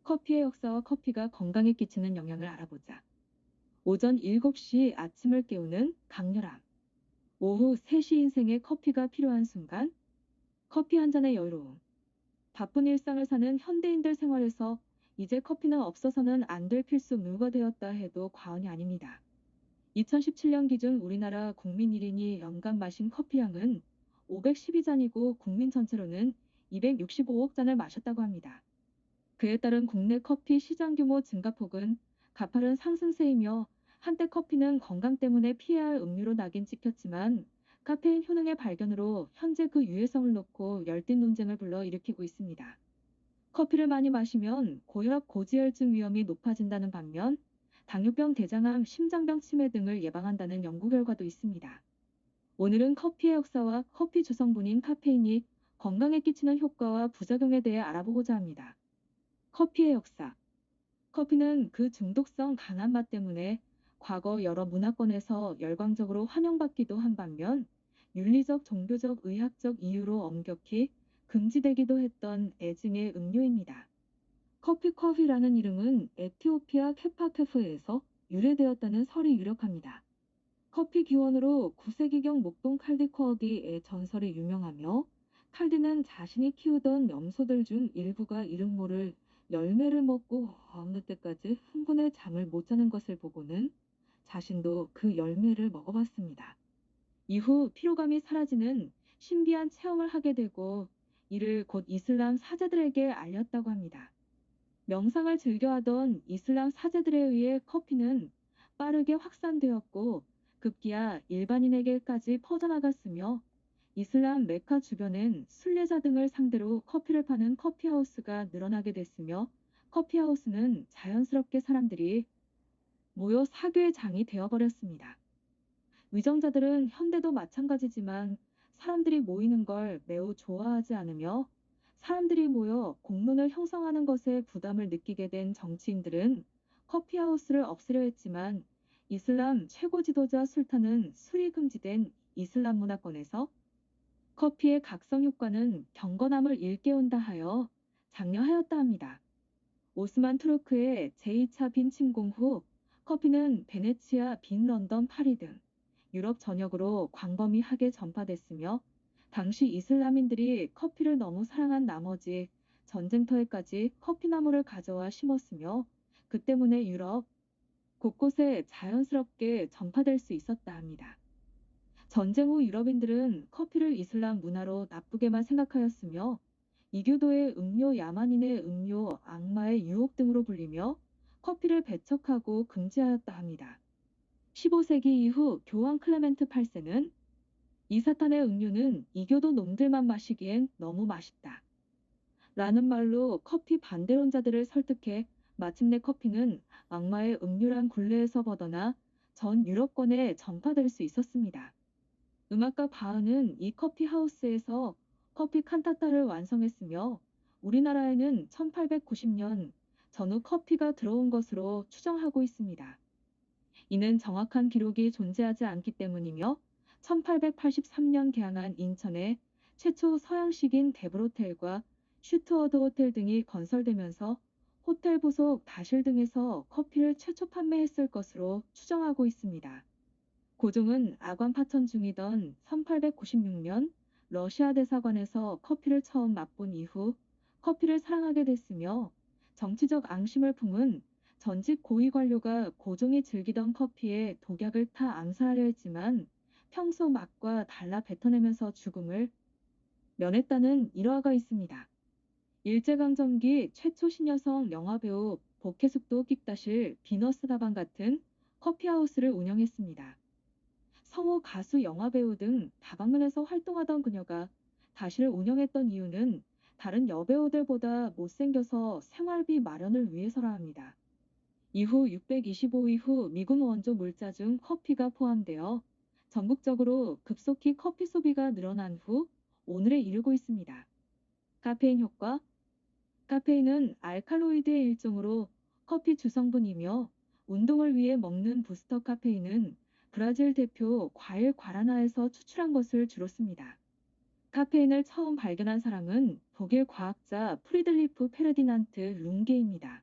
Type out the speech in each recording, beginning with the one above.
커피의 역사와 커피가 건강에 끼치는 영향을 알아보자. 오전 7시 아침을 깨우는 강렬함. 오후 3시 인생에 커피가 필요한 순간. 커피 한 잔의 여유로움. 바쁜 일상을 사는 현대인들 생활에서 이제 커피는 없어서는 안 될 필수 의무가 되었다 해도 과언이 아닙니다. 2017년 기준 우리나라 국민 1인이 연간 마신 커피량은 512잔이고 국민 전체로는 265억 잔을 마셨다고 합니다. 그에 따른 국내 커피 시장 규모 증가폭은 가파른 상승세이며, 한때 커피는 건강 때문에 피해야 할 음료로 낙인 찍혔지만 카페인 효능의 발견으로 현재 그 유해성을 놓고 열띤 논쟁을 불러일으키고 있습니다. 커피를 많이 마시면 고혈압, 고지혈증 위험이 높아진다는 반면 당뇨병, 대장암, 심장병 치매 등을 예방한다는 연구 결과도 있습니다. 오늘은 커피의 역사와 커피 주성분인 카페인이 건강에 끼치는 효과와 부작용에 대해 알아보고자 합니다. 커피의 역사. 커피는 그 중독성 강한 맛 때문에 과거 여러 문화권에서 열광적으로 환영받기도 한 반면, 윤리적, 종교적, 의학적 이유로 엄격히 금지되기도 했던 애증의 음료입니다. 커피라는 이름은 에티오피아 케파케프에서 유래되었다는 설이 유력합니다. 커피 기원으로 9세기경 목동 칼디코어디의 전설이 유명하며, 칼디는 자신이 키우던 염소들 중 일부가 이름 모를 열매를 먹고 어느 때까지 흥분해 잠을 못 자는 것을 보고는 자신도 그 열매를 먹어봤습니다. 이후 피로감이 사라지는 신비한 체험을 하게 되고, 이를 곧 이슬람 사제들에게 알렸다고 합니다. 명상을 즐겨하던 이슬람 사제들에 의해 커피는 빠르게 확산되었고 급기야 일반인에게까지 퍼져나갔으며, 이슬람 메카 주변엔 순례자 등을 상대로 커피를 파는 커피하우스가 늘어나게 됐으며, 커피하우스는 자연스럽게 사람들이 모여 사교의 장이 되어버렸습니다. 위정자들은 현대도 마찬가지지만 사람들이 모이는 걸 매우 좋아하지 않으며, 사람들이 모여 공론을 형성하는 것에 부담을 느끼게 된 정치인들은 커피하우스를 없애려 했지만, 이슬람 최고 지도자 술탄은 술이 금지된 이슬람 문화권에서 커피의 각성 효과는 경건함을 일깨운다 하여 장려하였다 합니다. 오스만 투르크의 제2차 빈 침공 후 커피는 베네치아, 빈 런던, 파리 등 유럽 전역으로 광범위하게 전파됐으며, 당시 이슬람인들이 커피를 너무 사랑한 나머지 전쟁터에까지 커피나무를 가져와 심었으며, 그 때문에 유럽 곳곳에 자연스럽게 전파될 수 있었다 합니다. 전쟁 후 유럽인들은 커피를 이슬람 문화로 나쁘게만 생각하였으며, 이교도의 음료, 야만인의 음료, 악마의 유혹 등으로 불리며 커피를 배척하고 금지하였다 합니다. 15세기 이후 교황 클레멘트 8세는 이 사탄의 음료는 이교도 놈들만 마시기엔 너무 맛있다 라는 말로 커피 반대론자들을 설득해 마침내 커피는 악마의 음료란 굴레에서 벗어나 전 유럽권에 전파될 수 있었습니다. 음악가 바흐는 이 커피 하우스에서 커피 칸타타를 완성했으며, 우리나라에는 1890년 전후 커피가 들어온 것으로 추정하고 있습니다. 이는 정확한 기록이 존재하지 않기 때문이며, 1883년 개항한 인천에 최초 서양식인 데브로텔과 슈트워드 호텔 등이 건설되면서 호텔 부속 다실 등에서 커피를 최초 판매했을 것으로 추정하고 있습니다. 고종은 아관 파천 중이던 1896년 러시아 대사관에서 커피를 처음 맛본 이후 커피를 사랑하게 됐으며, 정치적 앙심을 품은 전직 고위 관료가 고종이 즐기던 커피에 독약을 타 암살하려 했지만 평소 맛과 달라 뱉어내면서 죽음을 면했다는 일화가 있습니다. 일제강점기 최초 신여성 영화배우 복혜숙도 끽다실 비너스 다방 같은 커피하우스를 운영했습니다. 성우, 가수, 영화배우 등 다방면에서 활동하던 그녀가 다시를 운영했던 이유는 다른 여배우들보다 못생겨서 생활비 마련을 위해서라 합니다. 이후 625 이후 미군 원조 물자 중 커피가 포함되어 전국적으로 급속히 커피 소비가 늘어난 후 오늘에 이르고 있습니다. 카페인 효과. 카페인은 알칼로이드의 일종으로 커피 주성분이며, 운동을 위해 먹는 부스터 카페인은 브라질 대표 과일 과라나에서 추출한 것을 주로 씁니다. 카페인을 처음 발견한 사람은 독일 과학자 프리들리프 페르디난트 룬게입니다.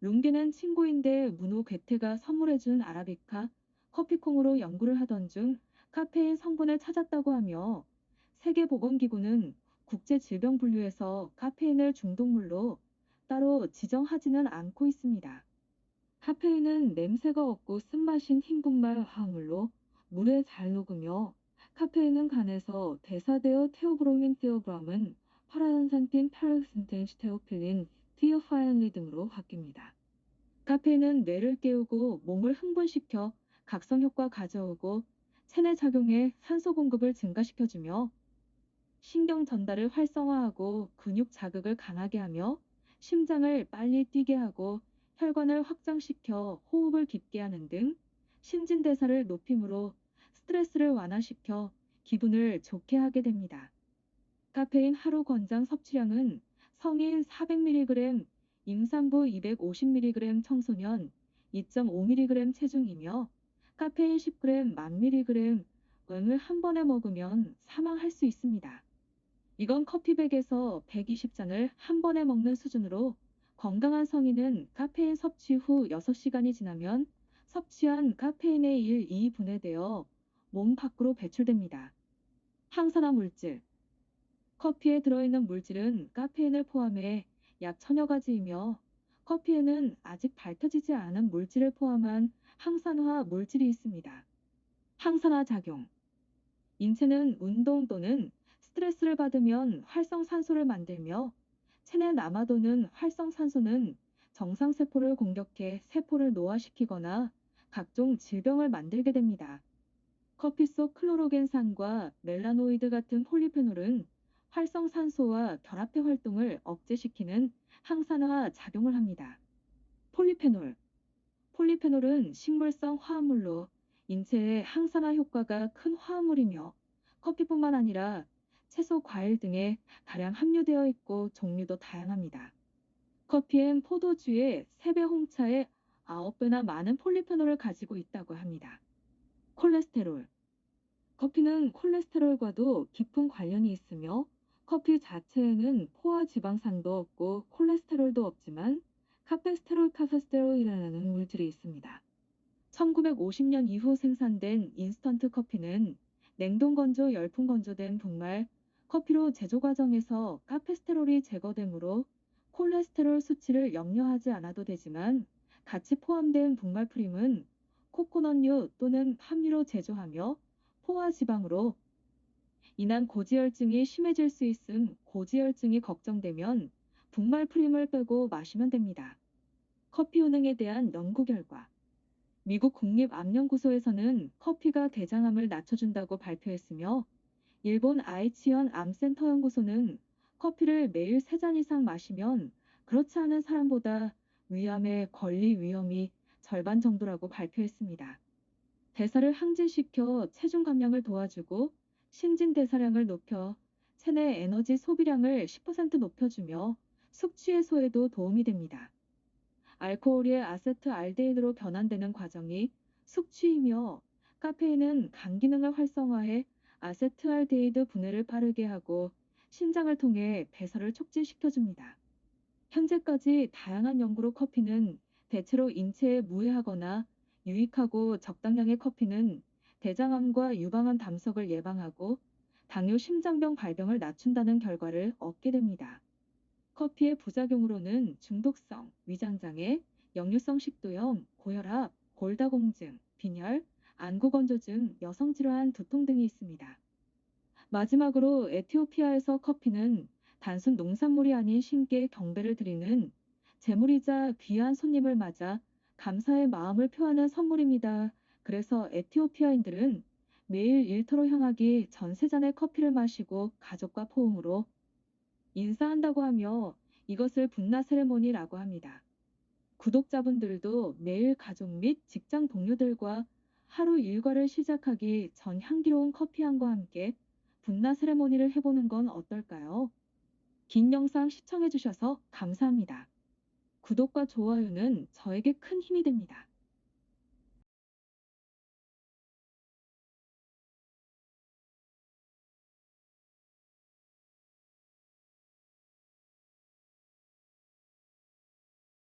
룬게는 친구인데 문호 괴테가 선물해준 아라비카 커피콩으로 연구를 하던 중 카페인 성분을 찾았다고 하며 세계보건기구는 국제질병분류에서 카페인을 중독물로 따로 지정하지는 않고 있습니다. 카페인은 냄새가 없고 쓴맛인 흰 분말 화합물로 물에 잘 녹으며 카페인은 간에서 대사되어 테오브로민 테오브람은 파라산틴 파라센텐 시테오필린 티오파이올리 등으로 바뀝니다. 카페인은 뇌를 깨우고 몸을 흥분시켜 각성 효과 가져오고 체내 작용해 산소 공급을 증가시켜주며 신경 전달을 활성화하고 근육 자극을 강하게 하며 심장을 빨리 뛰게 하고 혈관을 확장시켜 호흡을 깊게 하는 등 신진대사를 높임으로 스트레스를 완화시켜 기분을 좋게 하게 됩니다. 카페인 하루 권장 섭취량은 성인 400mg, 임산부 250mg, 청소년 2.5mg 체중이며 카페인 10g, 1000mg 을 한 번에 먹으면 사망할 수 있습니다. 이건 커피백에서 120잔을 한 번에 먹는 수준으로 건강한 성인은 카페인 섭취 후 6시간이 지나면 섭취한 카페인의 1, 2 분해되어 몸 밖으로 배출됩니다. 항산화 물질 커피에 들어있는 물질은 카페인을 포함해 약 1000여 가지이며 커피에는 아직 밝혀지지 않은 물질을 포함한 항산화 물질이 있습니다. 항산화 작용 인체는 운동 또는 스트레스를 받으면 활성산소를 만들며 체내 남아도는 활성산소는 정상세포를 공격해 세포를 노화시키거나 각종 질병을 만들게 됩니다. 커피 속 클로로겐산과 멜라노이드 같은 폴리페놀은 활성산소와 결합해 활동을 억제시키는 항산화 작용을 합니다. 폴리페놀 폴리페놀은 식물성 화합물로 인체에 항산화 효과가 큰 화합물이며 커피뿐만 아니라 채소, 과일 등에 다량 함유되어 있고 종류도 다양합니다. 커피엔 포도주의 3배, 홍차의 9배나 많은 폴리페놀을 가지고 있다고 합니다. 콜레스테롤 커피는 콜레스테롤과도 깊은 관련이 있으며 커피 자체에는 포화 지방산도 없고 콜레스테롤도 없지만 카페스테롤 카페스테롤이라는 물질이 있습니다. 1950년 이후 생산된 인스턴트 커피는 냉동 건조, 열풍 건조된 분말 커피로 제조 과정에서 카페스테롤이 제거되므로 콜레스테롤 수치를 염려하지 않아도 되지만 같이 포함된 분말 프림은 코코넛류 또는 팜유로 제조하며 포화 지방으로 인한 고지혈증이 심해질 수 있음 고지혈증이 걱정되면 분말 프림을 빼고 마시면 됩니다. 커피 효능에 대한 연구 결과 미국 국립암연구소에서는 커피가 대장암을 낮춰준다고 발표했으며 일본 아이치현 암센터 연구소는 커피를 매일 3잔 이상 마시면 그렇지 않은 사람보다 위암에 걸릴 위험이 절반 정도라고 발표했습니다. 대사를 항진시켜 체중 감량을 도와주고 신진대사량을 높여 체내 에너지 소비량을 10% 높여주며 숙취 해소에도 도움이 됩니다. 알코올이 아세트알데히드로 변환되는 과정이 숙취이며 카페인은 간 기능을 활성화해 아세트알데히드 분해를 빠르게 하고 신장을 통해 배설을 촉진시켜줍니다. 현재까지 다양한 연구로 커피는 대체로 인체에 무해하거나 유익하고 적당량의 커피는 대장암과 유방암 담석을 예방하고 당뇨 심장병 발병을 낮춘다는 결과를 얻게 됩니다. 커피의 부작용으로는 중독성, 위장장애, 역류성 식도염, 고혈압, 골다공증, 빈혈, 안구건조증, 여성질환, 두통 등이 있습니다. 마지막으로 에티오피아에서 커피는 단순 농산물이 아닌 신께 경배를 드리는 제물이자 귀한 손님을 맞아 감사의 마음을 표하는 선물입니다. 그래서 에티오피아인들은 매일 일터로 향하기 전 3잔의 커피를 마시고 가족과 포옹으로 인사한다고 하며 이것을 분나 세레모니라고 합니다. 구독자분들도 매일 가족 및 직장 동료들과 하루 일과를 시작하기 전 향기로운 커피향과 함께 분나 세레모니를 해보는 건 어떨까요? 긴 영상 시청해주셔서 감사합니다. 구독과 좋아요는 저에게 큰 힘이 됩니다.